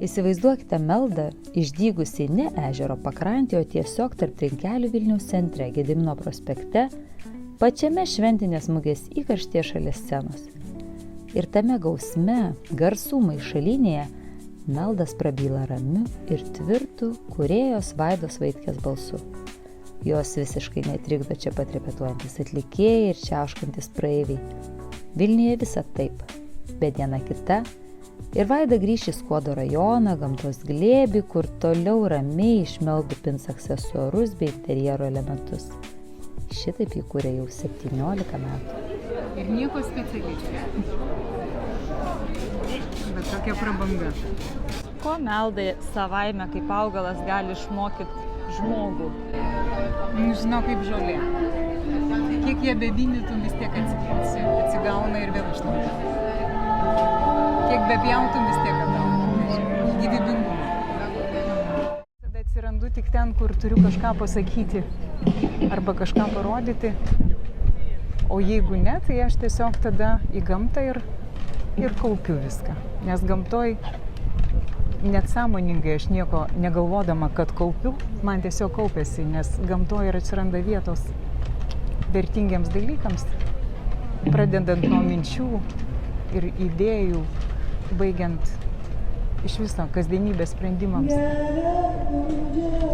Įsivaizduokite maldą išdygusiai ne ežero pakrantėje, o tiesiog tarp trinkelių Vilniaus centre, Gedimino prospekte, pačiame šventinės mugės įkarštyje šalia scenos. Ir tame gausme, garsų maišalinėje, meldas prabyla ramiu ir tvirtu kūrėjos Vaidos Vaitkės balsu. Jos visiškai netrikdo čia pat repetuojantis atlikėjai ir čiauškantis praeiviai. Vilniuje visa taip, bet diena kita. Ir Vaida grįš į Skuodo rajoną, gamtos glėbį, kur toliau ramiai iš meldų pins aksesuarus bei interjero elementus. Šitaip jį kūrė jau 17 metų. Ir nieko specialiai. Bet tokia prabanga. Ko meldai savaime kaip augalas gali išmokyti žmogų? Žinau, kaip žolė. Kiek jie bevindytum, vis tiek atsigauna ir vėl iš naujo. Kiek bepjautum, vis tiek atgauna. Gyvybingumą. Tada atsirandu tik ten, kur turiu kažką pasakyti arba kažką parodyti. O jeigu ne, tai aš tiesiog tada į gamtą ir kaupiu viską. Nes gamtoj net sąmoningai aš nieko negalvodama, kad kaupiu, man tiesiog kaupiasi, nes gamtoj ir atsiranda vietos vertingiems dalykams, pradedant nuo minčių ir idėjų, baigiant iš viso kasdienybės sprendimams.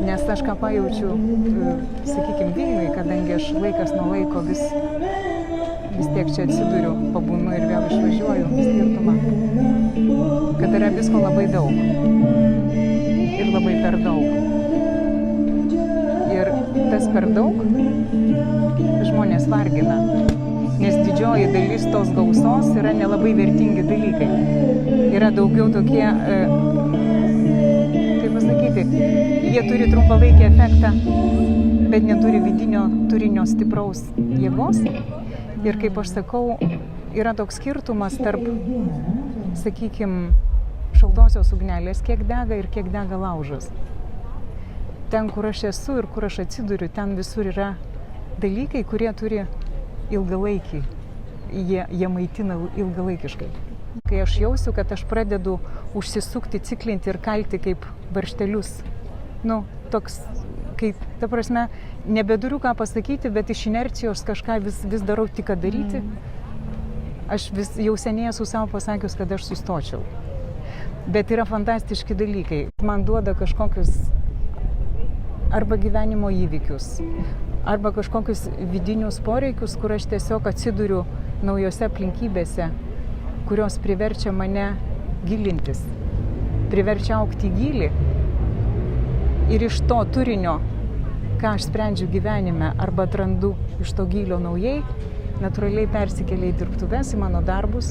Nes aš ką pajaučiu, sakykime, Vilniui, kadangi aš laikas nuo laiko vis tiek čia atsiduriu, pabūnu ir vėl išvažiuoju skirtumą, kad yra visko labai daug ir labai per daug. Ir tas per daug žmonės vargina, nes didžioji dalis tos gausos yra nelabai vertingi dalykai. Yra daugiau tokie, kaip pasakyti, jie turi trumpalaikį efektą, bet neturi vidinio turinio stipraus jėgos. Ir kaip aš sakau, yra toks skirtumas tarp, sakykime, šaltosios ugnelės, kiek dega ir kiek dega laužas. Ten, kur aš esu ir kur aš atsiduriu, ten visur yra dalykai, kurie turi ilgalaikį, jie maitina ilgalaikiškai. Kai aš jausiu, kad aš pradedu užsisukti, ciklinti ir kalti kaip varštelius, toks, kaip, ta prasme, nebeduriu ką pasakyti, bet iš inercijos kažką vis darau tik daryti, aš jau seniai esu savo pasakius, kad aš sustočiau. Bet yra fantastiški dalykai. Man duoda kažkokius arba gyvenimo įvykius, arba kažkokius vidinius poreikius, kur aš tiesiog atsiduriu naujose aplinkybėse, kurios priverčia mane gilintis, priverčia augti gilį. Ir iš to turinio, ką aš sprendžiu gyvenime arba atrandu iš to gylio naujai, natūraliai persikelia į dirbtuves, į mano darbus.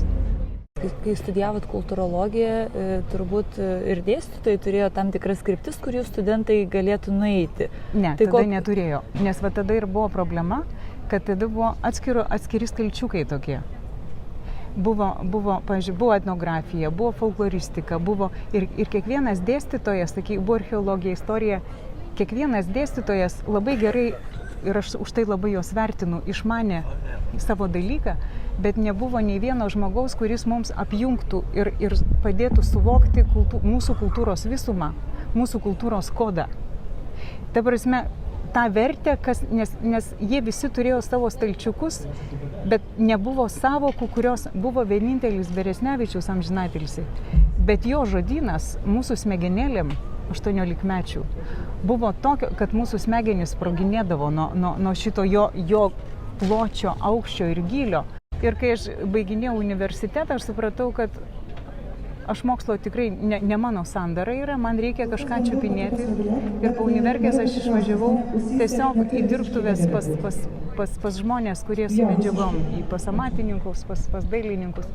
Kai studijavot kultūrologiją, turbūt ir dėstytojai turėjo tam tikras kryptis, kur jų studentai galėtų nueiti. Ne, tada neturėjo, nes tada ir buvo problema, kad tada buvo atskiri stalčiukai tokie. Pavyzdžiui, buvo etnografija, buvo folkloristika, buvo ir kiekvienas dėstytojas, buvo archeologija, istorija, kiekvienas dėstytojas labai gerai, ir aš už tai labai juos vertinu, išmanė savo dalyką, bet nebuvo nei vieno žmogaus, kuris mums apjungtų ir padėtų suvokti mūsų kultūros visumą, mūsų kultūros kodą. Ta prasme, tą vertę, nes jie visi turėjo savo stalčiukus, bet nebuvo savokų, kurios buvo vienintelis Beresnevičius amžinatilsį. Bet jo žodynas mūsų smegenėlėm, 18-mečių, buvo tokio, kad mūsų smegenys sproginėdavo nuo šito jo pločio, aukščio ir gylio. Ir kai aš baiginėjau universitetą, aš supratau, kad aš mokslo tikrai ne mano sandara yra, man reikia kažką čiupinėti. Ir po univerkės aš išvažiavau tiesiog į dirbtuves pas žmonės, kurie su medžiagom, pas amatininkus, pas dailininkus.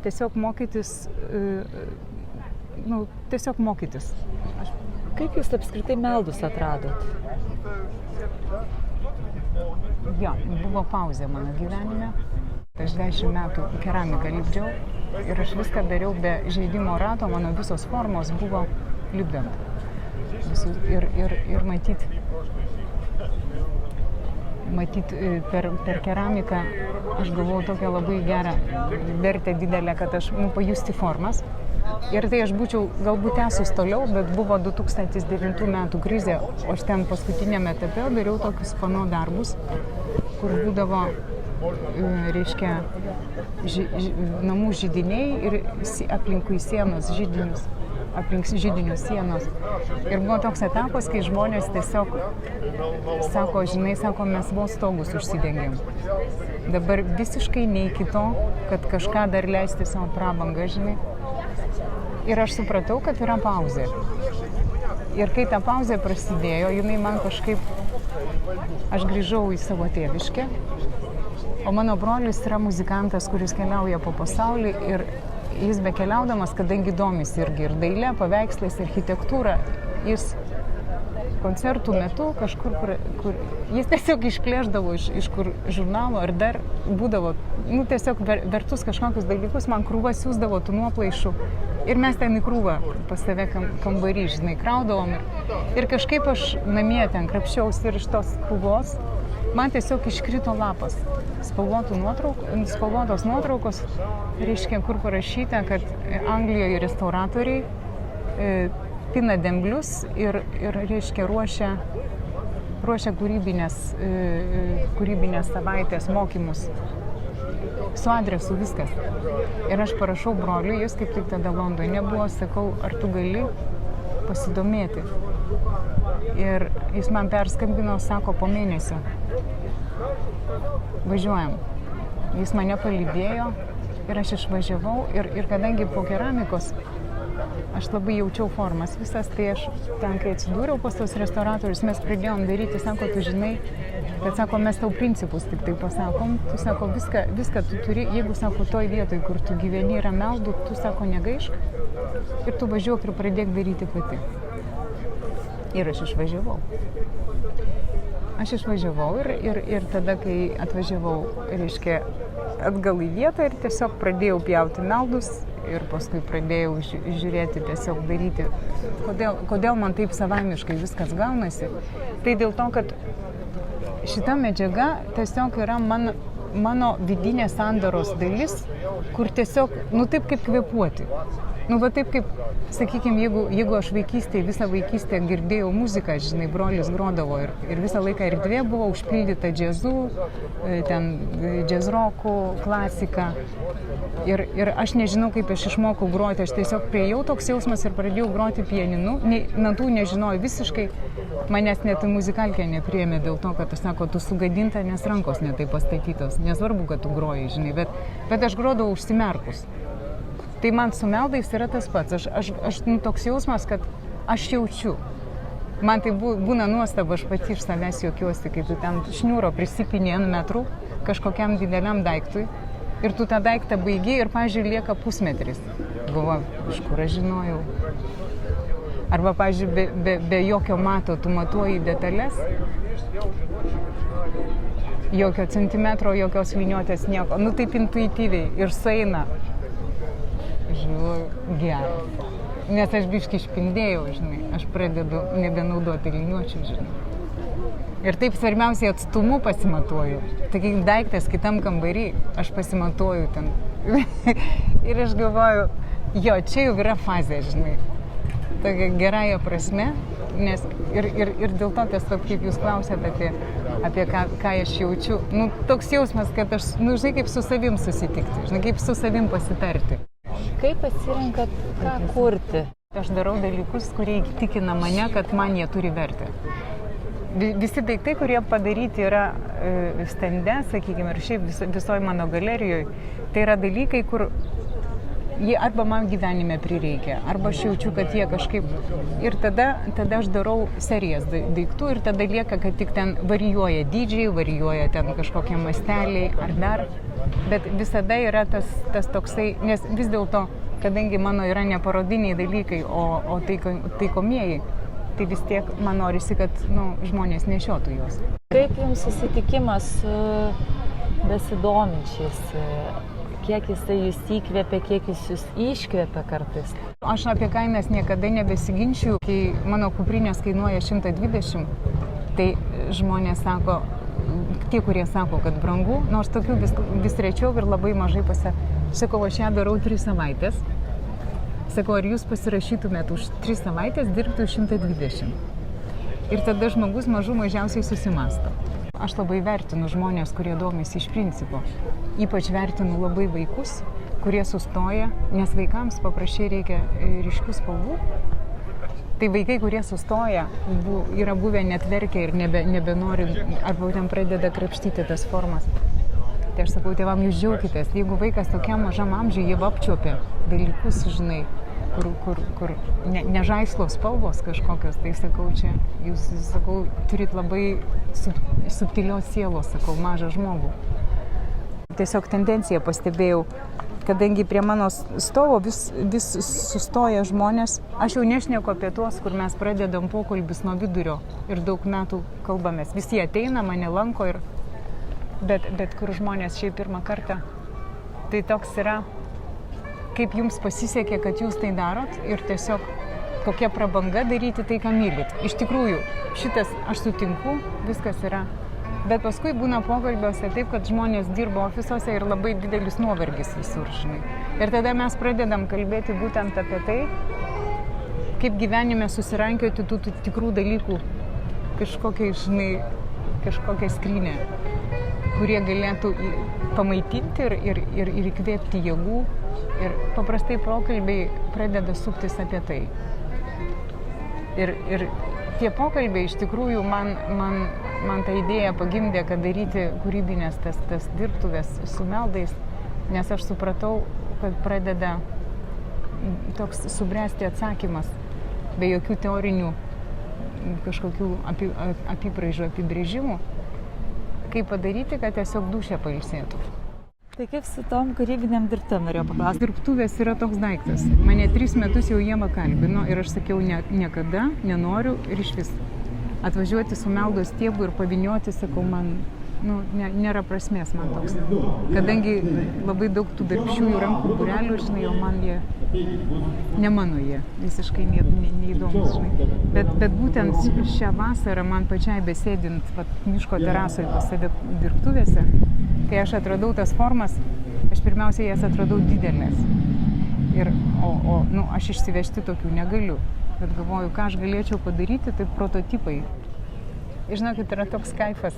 Tiesiog mokytis, tiesiog mokytis. Kaip jūs apskritai meldus atradot? Jo, buvo pauzė mano gyvenime. Aš 10 metų keramiką lipdžiau ir aš viską dariau be žaidimo rato, mano visos formos buvo lipdant. Ir matyti. matyt, per keramiką aš gavau tokią labai gerą vertę didelę, kad aš pajusti formas. Ir tai aš būčiau galbūt tęsus toliau, bet buvo 2009 metų krizė, o aš ten paskutinėme etape dariau tokius pano darbus, kur būdavo, reiškia, namų židiniai ir aplinkui sienos židinius. Aplink židinių sienos. Ir buvo toks etapas, kai žmonės tiesiog sako, žinai, sako, mes vos stogus užsidengėm. Dabar visiškai nei kito, kad kažką dar leisti savo prabangą, žinai. Ir aš supratau, kad yra pauzė. Ir kai ta pauzė prasidėjo, jinai man kažkaip, aš grįžau į savo tėviškę, o mano brolis yra muzikantas, kuris keliauja po pasaulį ir jis bekeliaudamas, kadangi domisi irgi ir dailė, paveikslais, architektūra, jis koncertų metu kažkur, kur jis tiesiog išplėždavo iš kur žurnalo ar dar būdavo, tiesiog vertus kažkokius dalykus, man krūvą siūsdavo tų nuoplaišų ir mes ten į krūvą pas save kambarį, žinai, kraudavom ir kažkaip aš namie ten krapščiausi ir iš tos krūvos man tiesiog iškrito lapas. Spalvotos nuotraukos, reiškia, kur parašyta, kad Anglijoje restauratoriai pina demblius ir reiškia, ruošia kūrybinės savaitės mokymus. Su adresu viskas. Ir aš parašau broliui, jis kaip tik tada Londone buvo, sakau, ar tu gali pasidomėti. Ir jis man perskambino, sako, po mėnesio. Važiuojam. Jis mane palydėjo ir aš išvažiavau ir kadangi po keramikos aš labai jaučiau formas visas, tai aš ten, kai atsidūriau pas tos restauratorius, mes pradėjom daryti, sako, tu žinai, kad sako, mes tau principus tik tai pasakom, tu sako, viską tu turi, jeigu sako, toj vietoj, kur tu gyveni yra meldų, tu sako, negaišk ir tu važiuok ir pradėk daryti pati. Ir aš išvažiavau. Ir tada, kai atvažiavau, reiškia, atgal į vietą ir tiesiog pradėjau pjauti meldus ir paskui pradėjau žiūrėti, tiesiog daryti, kodėl man taip savaimiškai viskas gaunasi. Tai dėl to, kad šita medžiaga tiesiog yra mano vidinės sandaros dalis, kur tiesiog, taip kaip kvėpuoti. Va taip kaip, sakykime, jeigu aš visą vaikystę girdėjau muziką, žinai, brolis grodavo ir visą laiką erdvė buvo užpildyta džiazu, ten džiazrokų, klasika. Ir aš nežinau, kaip aš išmokau groti, aš tiesiog priėjau toks jausmas ir pradėjau groti pianinu, natų nežinojau visiškai, manęs net muzikalkė nepriėmė dėl to, kad aš sako, tu sugadinta, nes rankos netai pastatytos, nesvarbu, kad tu groji, žinai, bet aš grodavau užsimerkus. Tai man su meldais yra tas pats. Aš toks jausmas, kad aš jaučiu. Man tai būna nuostaba, aš pati iš savęs juokiuosi, kai tu ten šniūro prisipini ant metrų kažkokiam dideliam daiktui ir tu tą daiktą baigi ir, pavyzdžiui, lieka pusmetris. Galvoju, iš kur aš žinojau. Arba, pavyzdžiui, be jokio mato tu matuoji detalės, jokio centimetro, jokios liniuotės, nieko. Taip intuityviai ir sueina. Žinau, gerai. Nes aš biškį išpindėjau, žinai, aš pradedu nebenaudoti liniuočių, žinai. Ir taip svarbiausiai atstumu pasimatuoju. Tai kai daiktas kitam kambarį, aš pasimatuoju ten. Ir aš galvoju, jo, čia jau yra fazė, žinai. Tokia gerąja prasme, nes ir dėl to tas, kaip jūs klausėt apie ką aš jaučiu, toks jausmas, kad aš, žinai, kaip su savim susitikti, žinai, kaip su savim pasitarti. Kaip pasirenkat, ką kurti? Aš darau dalykus, kurie įtikina mane, kad man jie turi vertę. Visi daiktai, kurie padaryti yra stende, sakykime, ir šiaip visoje mano galerijoje, tai yra dalykai, kur jie arba man gyvenime prireikia, arba aš jaučiu, kad jie kažkaip... Ir tada aš darau serijas daiktų ir tada lieka, kad tik ten varijuoja dydžiai, varijuoja ten kažkokie masteliai ar dar. Bet visada yra tas toksai, nes vis dėlto, kadangi mano yra ne parodiniai dalykai, o taikomieji, tai vis tiek man norisi, kad žmonės nešiotų juos. Kaip jums susitikimas su besidominčiais? Kiek jisai jūs įkvėpia, kiek jis jūs iškvėpia kartais? Aš apie kainas niekada nebesiginčiu. Kai mano kuprinės kainuoja 120, tai žmonės sako, tie, kurie sako, kad brangu, nors tokių vis rečiau ir labai mažai Sakau, aš ją darau 3 savaitės. Sakau, ar jūs pasirašytumėt už 3 savaitės dirbti už 120? Ir tada žmogus mažiausiai susimasto. Aš labai vertinu žmonės, kurie domisi iš principo. Ypač vertinu labai vaikus, kurie sustoja, nes vaikams paprasčiai reikia ryškių spalvų. Tai vaikai, kurie sustoja, yra buvę net verkia ir nebenori, arba ten pradeda krapštyti tas formas. Tai aš sakau, tėvam, jūs džiaukitės. Jeigu vaikas tokiam mažam amžiui, jie apčiuopia dalykus, žinai, kur ne žaislos spalvos kažkokios, tai sakau, čia jūs, sakau, turit labai subtilios sielos, sakau, mažą žmogų. Tiesiog tendenciją pastebėjau, kadangi prie mano stovo vis sustoja žmonės. Aš jau nešneku apie tuos, kur mes pradedam pokalbis nuo vidurio ir daug metų kalbamės. Visi ateina, mane lanko, bet kur žmonės šiaip pirmą kartą. Tai toks yra, kaip jums pasisekė, kad jūs tai darot ir tiesiog kokia prabanga daryti tai, ką mylit. Iš tikrųjų, šitas aš sutinku, viskas yra. Bet paskui būna pokalbiuose taip, kad žmonės dirba ofisuose ir labai didelis nuovargis visur, žinai. Ir tada mes pradedam kalbėti būtent apie tai, kaip gyvenime susirankioti tų tikrų dalykų kažkokią skrynę, kurie galėtų pamaitinti ir įkvėpti jėgų. Ir paprastai pokalbiai pradeda suktis apie tai. Ir tie pokalbiai iš tikrųjų man ta idėja pagimdė, kad daryti kūrybinės tas dirbtuvės su meldais, nes aš supratau, kad pradeda toks subręsti atsakymas, be jokių teorinių kažkokių apibraižų, apibrėžimų, kaip padaryti, kad tiesiog dūšia pailsėtų. Tai kaip su tom kūrybinėm dirbtuvėm norėjau paklausti? Dirbtuvės yra toks daiktas. Mane 3 metus jau jie kalbino ir aš sakiau niekada, nenoriu ir išvis atvažiuoti su meldos stiebu ir pavinioti, sakau, man nėra prasmės man toks. Kadangi labai daug tų darbščiųjų rankų būrelių, žinai, o man jie, ne mano jie, visiškai neįdomus, žinai. Bet būtent šią vasarą man pačiai besėdint miško terasoje pas save dirbtuvėse, kai aš atradau tas formas, aš pirmiausia jas atradau didelės. Aš išsivežti tokių negaliu. Bet galvoju, ką aš galėčiau padaryti, tai prototipai. Ir žinokit, yra toks kaifas,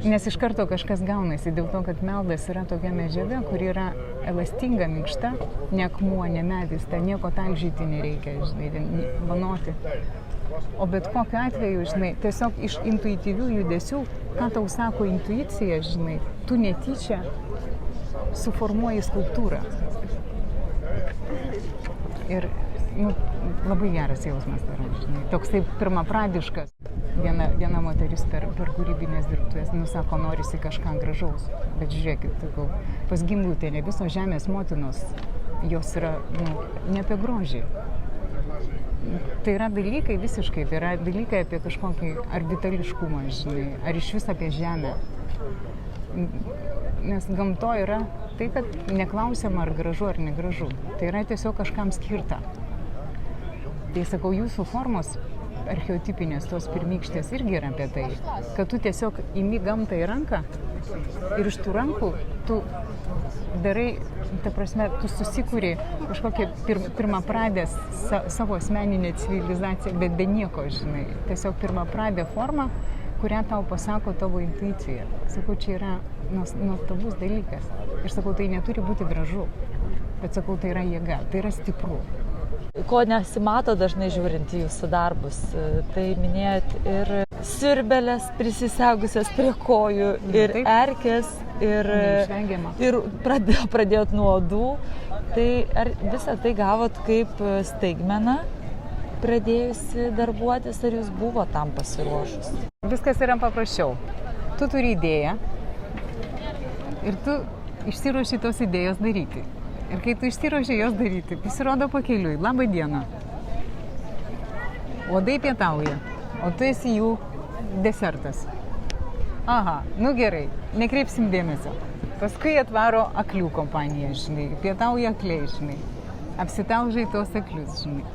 nes iš karto kažkas gaunasi, dėl to, kad meldas yra tokia medžiaga, kuri yra elastinga, minkšta, ne akmuo, ne medis, ten nieko talžyti nereikia, žinai, vanoti. O bet kokiu atveju, žinai, tiesiog iš intuityvių judesių, ką tau sako intuicija, žinai, tu netyčia suformuoji skulptūrą. Ir labai geras jausmas yra, žinai, toks taip pirmapradiškas. Viena moteris per kūrybinės dirbtuvės, sako, norisi kažką gražaus. Bet žiūrėkit, pas Gimbutienę visos žemės motinos, jos yra, ne apie grožį. Tai yra dalykai visiškai, tai yra dalykai apie kažkokį ar vitališkumą, žinai, ar iš vis apie žemę. Nes gamto yra tai, kad neklausiama ar gražu ar negražu. Tai yra tiesiog kažkam skirta. Tai sakau, jūsų formos archeotipinės, tos pirmykštės irgi yra apie tai, kad tu tiesiog imi gamtą į ranką ir iš tų rankų tu darai, ta prasme, tu susikūri kažkokią pirmapradę savo asmeninę civilizaciją, bet be nieko, žinai. Tiesiog pirmapradę formą, kurią tau pasako tavo intuicija. Sakau, čia yra nuostabus dalykas. Ir sakau, tai neturi būti gražu, bet sakau, tai yra jėga, tai yra stipru. Ko nesimato dažnai žiūrint į jūsų darbus, tai minėjot ir siurbelės prisisegusios prie kojų, ir erkės, ir pradėjot nuo odų. Tai ar visą tai gavot kaip staigmeną pradėjusi darbuotis, ar jūs buvo tam pasiruošus? Viskas yra paprasčiau. Tu turi idėją ir tu išsiruoši tos idėjos daryti. Ir kai tu išsiruoši jos daryti, pasirodo pakeliui, labą dieną. Uodai pietauja, o tu esi jų desertas. Aha, gerai, nekreipsim dėmesio. Paskui atvaro aklių kompanija, žinai, pietauja akliai, žinai. Apsitalžai tos aklius, žinai.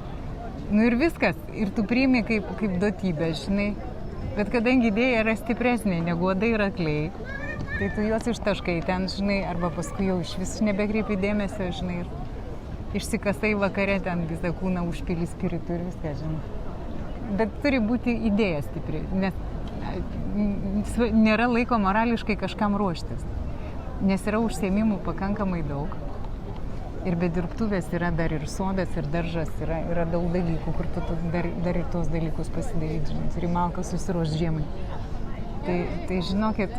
Ir viskas, ir tu priimi kaip duotybę, žinai. Bet kadangi idėja yra stipresnė negu uodai ir akliai, tai tu juos ištaškai ten, žinai, arba paskui jau iš vis nebekreipi dėmesio, žinai, ir išsikasai vakare ten visą kūną užpili spiritų ir viską, žinai. Bet turi būti idėja stipri, nes nėra laiko morališkai kažkam ruoštis, nes yra užsiėmimų pakankamai daug. Ir be dirbtuvės yra dar ir sodas, ir daržas, yra daug dalykų, kur tu dar ir tuos dalykus pasidaryti, žinai, turi malką susiruošti žiemai. Tai žinokit,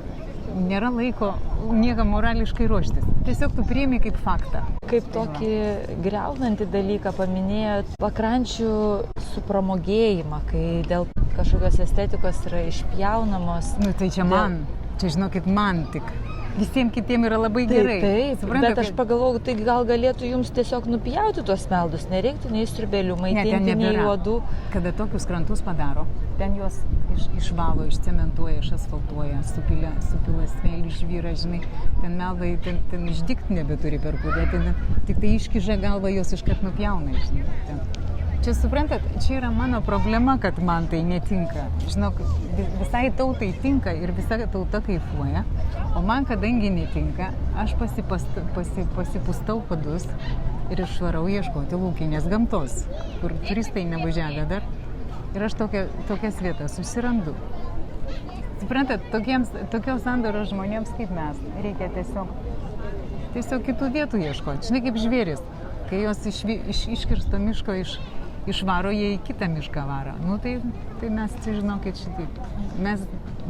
nėra laiko niekam morališkai ruoštis. Tiesiog tu priimi kaip faktą. Kaip tokį griaunantį dalyką paminėjot pakrančių supramogėjimą, kai dėl kažkokios estetikos yra išpjaunamos. Nu tai čia man, čia žinokit man tik. Visiems kitiems yra labai gerai. Taip, bet aš pagalvojau, tai gal galėtų jums tiesiog nupjauti tuos meldus, nereiktų nei siurbelių maitinti, nei uodų. Kada tokius krantus padaro, ten juos išvalo, išcementuoja, išasfaltuoja, supila smėlį, žvyrą, žinai, ten meldai, ten išdikti nebeturi per kurį, tik tai iškiža galvą, juos iškart nupjauna, žinai. Ten. Čia suprantat, čia yra mano problema, kad man tai netinka. Žinok, visai tautai tinka ir visa tauta kaifuoja, o man kadangi netinka, aš pasipustau padus ir išvarau ieškoti laukinės gamtos, kur turistai nevažiavę dar. Ir aš tokias vietas susirandu. Suprantat, tokios sandaros žmonėms kaip mes reikia tiesiog kitų vietų ieškoti. Žinai, kaip žvėris, kai jos iškirsto miško išvaro, jie į kitą mišką varo. Nu tai mes, žinokit, šitaip. Mes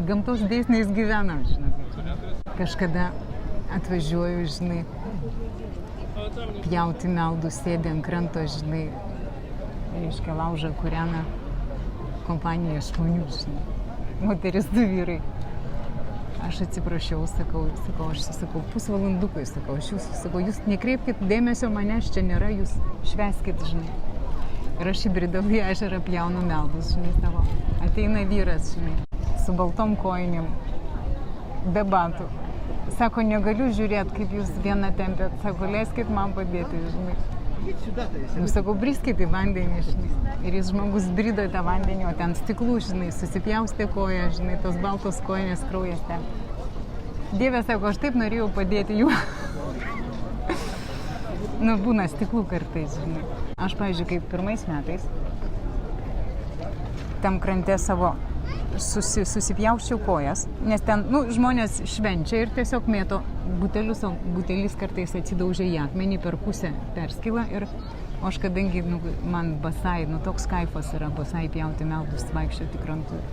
gamtos dėsniais gyvenam, žinokit. Kažkada atvažiuoju, žinai, pjauti meldų, sėdi ant kranto, žinai, reiškia laužą kūrena kompanija žmonių, žinai. Moteris, du vyrai. Aš atsiprašiau, sakau, pusvalandukui, jūs nekreipkit dėmesio, manęs čia nėra, jūs švęskit, žinai. Ir aš įbridau į ežerą, pjaunu meldus, žinai, savo. Ateina vyras, žinai, su baltom kojinėm, be batų. Sako, negaliu žiūrėti, kaip jūs vieną tempėt. Sako, leiskit man padėti, žinai. Nu, sakau, briskit į vandenį, žinai. Ir jis žmogus brido į tą vandenį, o ten stiklų, žinai, susipjaustė koją, žinai, tos baltos kojinės kraujas ten. Dieve, sako, aš taip norėjau padėti jų. Nu, būna stiklų kartais, žinai. Aš, pavyzdžiui, kaip pirmais metais tam krante savo susipjausčiau kojas, nes ten, žmonės švenčia ir tiesiog mėto butelius, o butelis kartais atsidaužia į akmenį, per pusę perskyla ir o aš kadangi, man basai, toks kaifas yra basai pjauti meldus, vaikščioti krantu.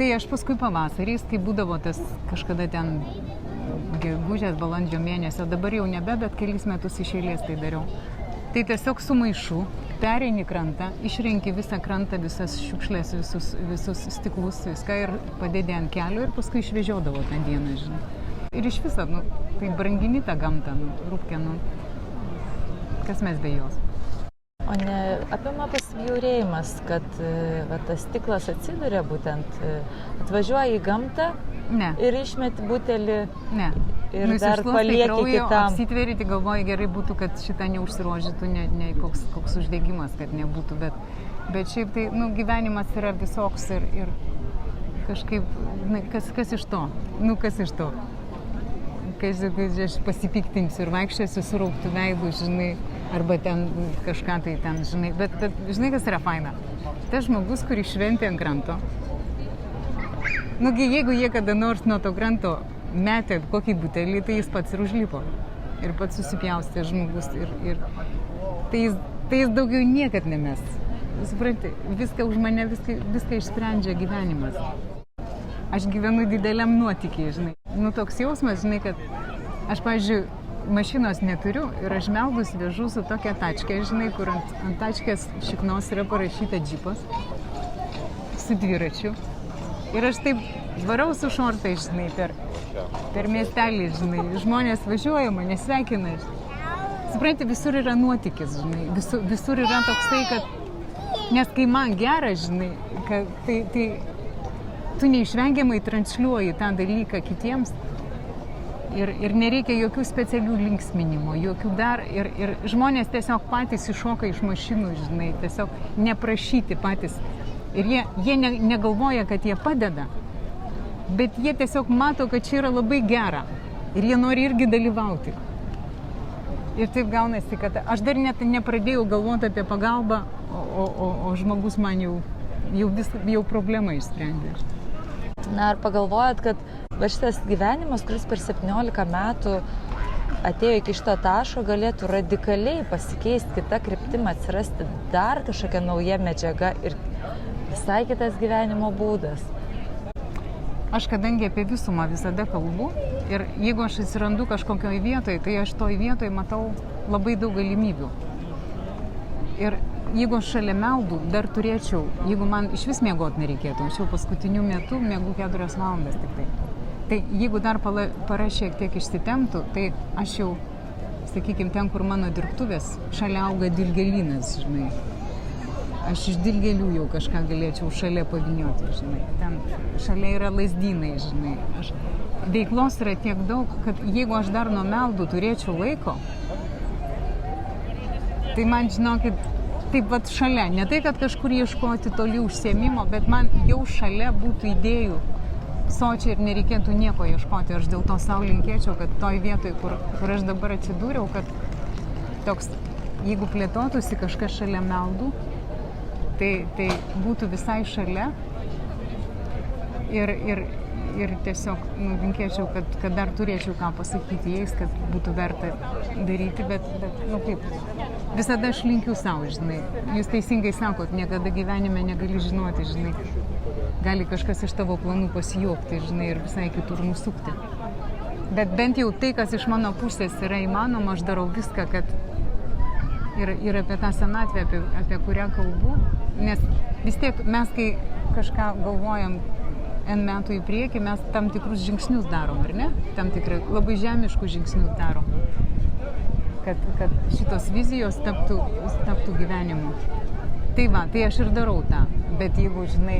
Tai aš paskui pavasariais, kai būdavo tas kažkada ten gegužės, balandžio mėnesio, dabar jau nebe, bet kelis metus iš eilės tai dariau. Tai tiesiog su maišu pereini krantą, išrenki visą krantą, visas šiukšlės, visus stiklus, viską ir padėdė ant kelių ir paskui išvežiodavo tą dieną, žinai. Ir iš viso, tai brangini tą gamtą, rūpkę, kas mes be jos. O ne apima pasibjaurėjimas, kad tas stiklas atsiduria būtent, atvažiuoja į gamtą ir išmeti butelį. Ne. Ir dar palieki kitam. Apsitveri, tai galvoju, gerai būtų, kad šitą neužsirožytų, ne koks uždegimas, kad nebūtų, bet šiaip tai, gyvenimas yra visoks ir kažkaip, kas iš to? Kas iš to? Kai aš pasipiktinsiu ir vaikščiosiu su rauktų veidu, žinai, arba ten kažką tai ten, žinai, bet žinai, kas yra faina? Tas žmogus, kuris šventė ant kranto, jeigu jie kada nors nuo to kranto metė kokį butelį, tai jis pats ir užlipo. Ir pats susipjaustė žmogus. Tai jis daugiau niekad nemes. Supranti, viską už mane, viską išsprendžia gyvenimas. Aš gyvenu dideliam nuotykiai, žinai. Toks jausmas, žinai, kad aš, pavyzdžiui, mašinos neturiu ir aš meldus vežu su tokia tačkė, žinai, kur ant tačkės šiknos yra parašyta džipas su dviračiu. Ir aš taip varau su šortai, žinai, per miestelį, žinai. Žmonės važiuoja, mane sveikina. Supranti, visur yra nuotykis, žinai. Visur yra toksai, kad nes kai man gera, žinai, kad tai tu neišvengiamai transliuoji tą dalyką kitiems ir nereikia jokių specialių linksminimų, jokių dar ir žmonės tiesiog patys iššoka iš mašinų, žinai, tiesiog neprašyti patys Ir jie negalvoja, kad jie padeda, bet jie tiesiog mato, kad čia yra labai gera. Ir jie nori irgi dalyvauti. Ir taip gaunasi, kad aš dar net nepradėjau galvoti apie pagalbą, o žmogus man jau problemą išsprendė. Na, ar pagalvojat, kad šitas gyvenimas, kuris per 17 metų atėjo iki šito taško, galėtų radikaliai pasikeisti kitą kryptimą, atsirasti dar kažkokia nauja medžiaga ir visai kitas gyvenimo būdas? Aš kadangi apie visumą visada kalbu ir jeigu aš atsirandu kažkokioje vietoje, tai aš toj vietoje matau labai daug galimybių. Ir jeigu aš šalia meldų dar turėčiau, jeigu man iš vis miegoti nereikėtų, aš jau paskutiniu metu miegu 4 valandas tik tai. Tai jeigu dar para šiek tiek išsitemptų, tai aš jau, sakykime, ten, kur mano dirbtuvės, šalia auga dilgėlynas, žinai. Aš iš dilgėlių jau kažką galėčiau šalia pavynioti, žinai. Ten šalia yra lazdynai, žinai. Veiklos yra tiek daug, kad jeigu aš dar nuo meldų turėčiau laiko, tai man, žinokit, taip pat šalia. Ne tai, kad kažkur ieškoti toli užsiėmimo, bet man jau šalia būtų idėjų sočiai ir nereikėtų nieko ieškoti. Aš dėl to sau linkėčiau, kad toj vietoj, kur aš dabar atsidūriau, kad toks, jeigu plėtotųsi kažkas šalia meldų, tai būtų visai šalia ir tiesiog linkėčiau, kad dar turėčiau ką pasakyti jais, kad būtų verta daryti, bet kaip, visada aš linkiu savo, žinai. Jūs teisingai sakot, niekada gyvenime negali žinoti, žinai. Gali kažkas iš tavo planų pasijuokti, žinai, ir visai kitur nusukti. Bet bent jau tai, kas iš mano pusės yra įmanoma, aš darau viską, kad ir apie tą senatvę, apie kurią kalbu, nes vis tiek mes, kai kažką galvojam N metų į priekį, mes tam tikrus žingsnius darom, ar ne? Tam tikrai labai žemiškus žingsnius darom, kad šitos vizijos taptų gyvenimu. Tai va, tai aš ir darau tą, bet jeigu, žinai,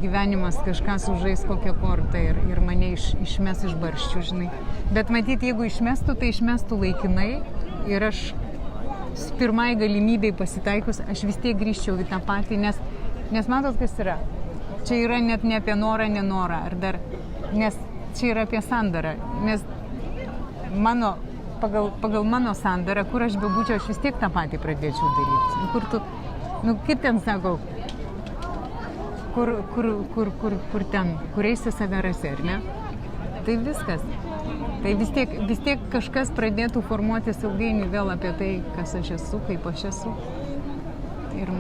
gyvenimas kažką sužais kokią kortą ir mane išmes iš barščių, žinai. Bet matyt, jeigu išmestų, tai išmestų laikinai ir aš pirmai galimybei pasitaikus, aš vis tiek grįžčiau į tą patį, nes matot, kas yra. Čia yra net ne apie norą, nenorą, nes čia yra apie sandarą, nes pagal mano sandarą, kur aš bebūčiau, aš vis tiek tą patį pradėčiau daryti. Kaip ten sakau, kur ten, kur eisi save rasi, ar ne? Tai viskas. Tai vis tiek kažkas pradėtų formuotis ilgainiui vėl apie tai, kas aš esu, kaip aš esu. Ir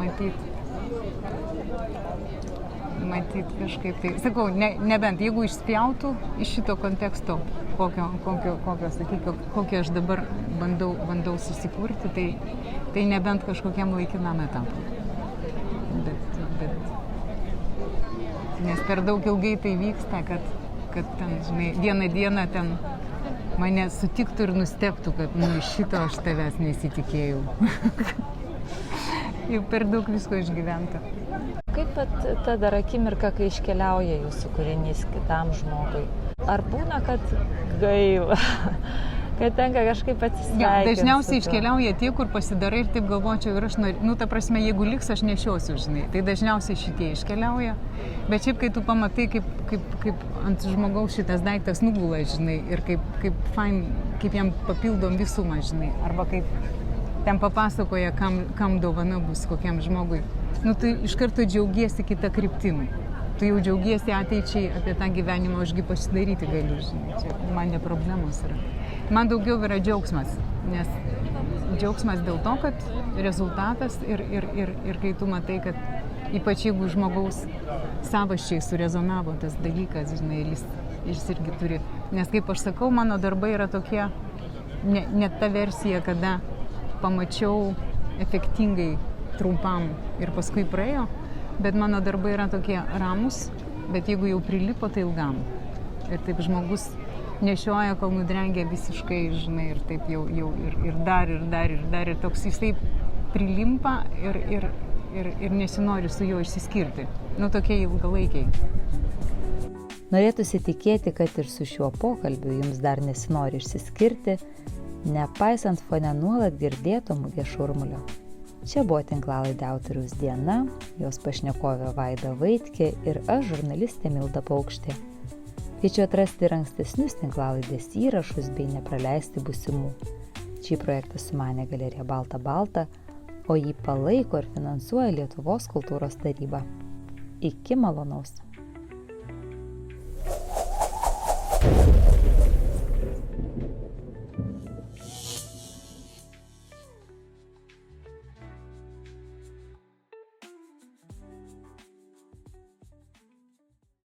matyt kažkaip tai. Sakau, nebent jeigu išspjautų iš šito konteksto, kokį aš dabar bandau susikurti, tai nebent kažkokiam laikinam etapui. Nes per daug ilgai tai vyksta, kad ten, žinai, vieną dieną ten mane sutiktų ir nustebtų, kad iš šito aš tavęs nesitikėjau. Jau per daug visko išgyventa. Kaip ta dar akimirka, kai iškeliauja jūsų kūrinys kitam žmogui? Ar būna, kad gaila, kad tenka kažkaip atsisveikinti? Dažniausiai iškeliauja tie, kur pasidarai ir taip galvočiau ir aš noriu, ta prasme, jeigu liks, aš nešiosiu, žinai. Tai dažniausiai šitie iškeliauja. Bet šiaip, kai tu pamatai, kaip ant žmogaus šitas daiktas nugula, žinai, ir kaip jam papildom visumą, žinai, arba kaip ten papasakoja, kam dovana bus, kokiam žmogui. Tu iš karto džiaugiesi kitą kryptimą. Tu jau džiaugiesi ateičiai apie tą gyvenimą, ašgi pasidaryti galiu, žinai, čia man ne problemos yra. Man daugiau yra džiaugsmas, nes džiaugsmas dėl to, kad rezultatas ir kai tu matai, kad ypač jeigu žmogaus savasčiai surezonavo tas dalykas, žinai, ir jis irgi turi. Nes kaip aš sakau, mano darbai yra tokie, ne ta versija, kada pamačiau efektingai trumpam ir paskui praėjo, bet mano darbai yra tokie ramus, bet jeigu jau prilipo, tai ilgam. Ir taip žmogus nešioja, kol nudrengia visiškai, žinai, ir taip jau ir dar, ir toks jisai prilimpa ir nesinori su juo išsiskirti. Tokie ilgalaikiai. Norėtųsi tikėti, kad ir su šiuo pokalbiu jums dar nesinori išsiskirti, nepaisant fone nuolat girdėto mugės šurmulio. Čia buvo tinklalaidė Autoriaus diena, jos pašnekovė Vaida Vaitkė ir aš, žurnalistė Milda Paukštė. Kviečiu atrasti ir ankstesnius tinklalaidės įrašus bei nepraleisti būsimų. Šį projektą sumanė galerija Balta Balta, o jį palaiko ir finansuoja Lietuvos kultūros taryba. Iki malonaus.